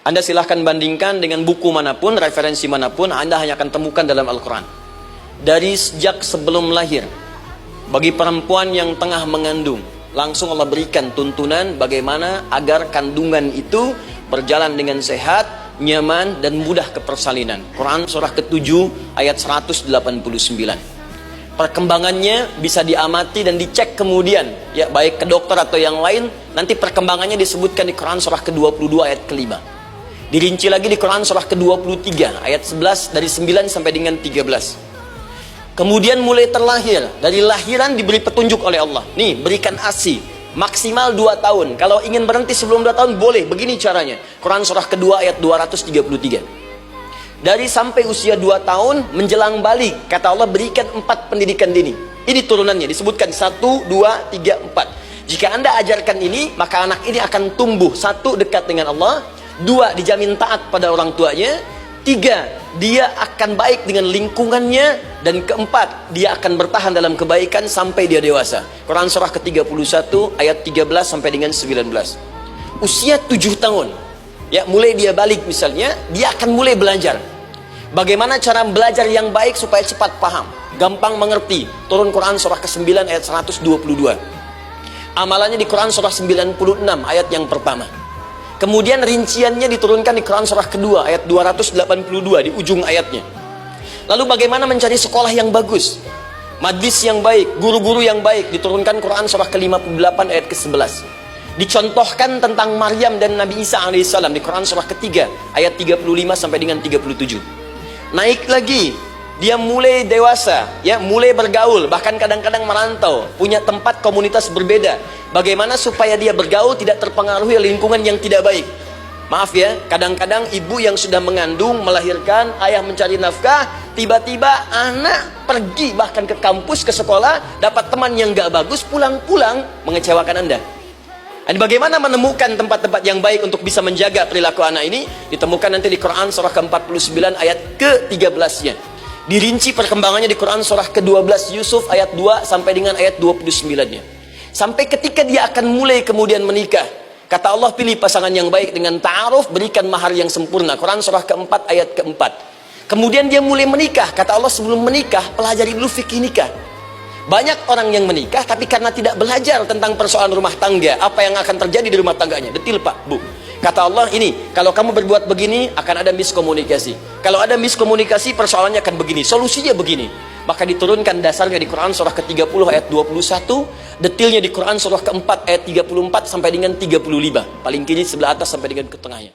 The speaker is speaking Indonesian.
Anda silahkan bandingkan dengan buku manapun, referensi manapun, Anda hanya akan temukan dalam Al-Quran. Dari sejak sebelum lahir, bagi perempuan yang tengah mengandung, langsung Allah berikan tuntunan bagaimana agar kandungan itu berjalan dengan sehat, nyaman, dan mudah ke persalinan. Quran surah ke-7 ayat 189. Perkembangannya bisa diamati dan dicek kemudian, ya, baik ke dokter atau yang lain. Nanti perkembangannya disebutkan di Quran surah ke-22 ayat ke-5. Dirinci lagi di Quran surah ke-23 ayat 11 dari 9 sampai dengan 13. Kemudian mulai terlahir, dari lahiran diberi petunjuk oleh Allah. Nih, berikan ASI maksimal 2 tahun. Kalau ingin berhenti sebelum 2 tahun boleh, begini caranya. Quran surah kedua ayat 233. Dari sampai usia 2 tahun menjelang balik, kata Allah berikan 4 pendidikan dini. Ini turunannya disebutkan 1, 2, 3, 4. Jika Anda ajarkan ini, maka anak ini akan tumbuh. 1, dekat dengan Allah. 2, dijamin taat pada orang tuanya. 3, dia akan baik dengan lingkungannya. Dan 4, dia akan bertahan dalam kebaikan sampai dia dewasa. Quran surah ke-31 ayat 13 sampai dengan 19. Usia 7 tahun, ya, mulai dia balik misalnya, dia akan mulai belajar bagaimana cara belajar yang baik supaya cepat paham, gampang mengerti. Turun Quran surah ke-9 ayat 122. Amalannya di Quran surah 96 ayat yang pertama. Kemudian rinciannya diturunkan di Quran surah kedua ayat 282 di ujung ayatnya. Lalu bagaimana mencari sekolah yang bagus, majlis yang baik, guru-guru yang baik, diturunkan Quran surah ke-58 ayat ke-11. Dicontohkan tentang Maryam dan Nabi Isa alaihissalam di Quran surah ketiga ayat 35 sampai dengan 37. Naik lagi, dia mulai dewasa, ya, mulai bergaul, bahkan kadang-kadang merantau, punya tempat komunitas berbeda. Bagaimana supaya dia bergaul tidak terpengaruhi lingkungan yang tidak baik. Maaf ya, kadang-kadang ibu yang sudah mengandung, melahirkan, ayah mencari nafkah, tiba-tiba anak pergi bahkan ke kampus, ke sekolah, dapat teman yang gak bagus, pulang-pulang mengecewakan Anda. Dan bagaimana menemukan tempat-tempat yang baik untuk bisa menjaga perilaku anak ini? Ditemukan nanti di Quran surah ke-49 ayat ke-13-nya. Dirinci perkembangannya di Quran surah ke-12 Yusuf ayat 2 sampai dengan ayat 29-nya. Sampai ketika dia akan mulai kemudian menikah, kata Allah, pilih pasangan yang baik dengan ta'aruf, berikan mahar yang sempurna. Quran surah ke-4 ayat ke-4. Kemudian dia mulai menikah, kata Allah, sebelum menikah pelajari dulu fikih nikah. Banyak orang yang menikah tapi karena tidak belajar tentang persoalan rumah tangga, apa yang akan terjadi di rumah tangganya. Detil Pak, Bu. Kata Allah, ini kalau kamu berbuat begini akan ada miskomunikasi. Kalau ada miskomunikasi persoalannya akan begini, solusinya begini. Maka diturunkan dasarnya di Quran surah ke-30 ayat 21, detilnya di Quran surah ke-4 ayat 34 sampai dengan 35. Paling kiri sebelah atas sampai dengan ke tengahnya.